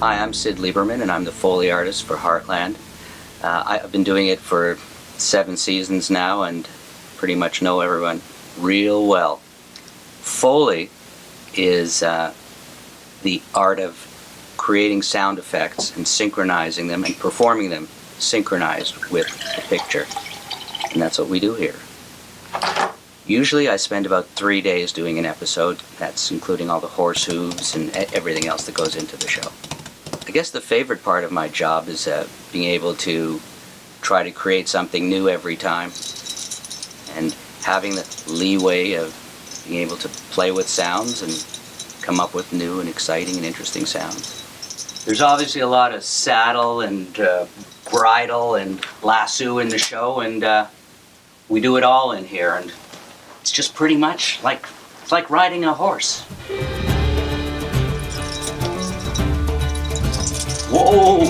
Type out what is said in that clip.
Hi, I'm Sid Lieberman, and I'm the Foley artist for Heartland. I've been doing it for 7 seasons now and pretty much know everyone real well. Foley is the art of creating sound effects and synchronizing them and performing them synchronized with the picture. And that's what we do here. Usually I spend about 3 days doing an episode. That's including all the horse hooves and everything else that goes into the show. I guess the favorite part of my job is being able to try to create something new every time and having the leeway of being able to play with sounds and come up with new and exciting and interesting sounds. There's obviously a lot of saddle and bridle and lasso in the show, and we do it all in here, and it's just pretty much it's like riding a horse. Whoa!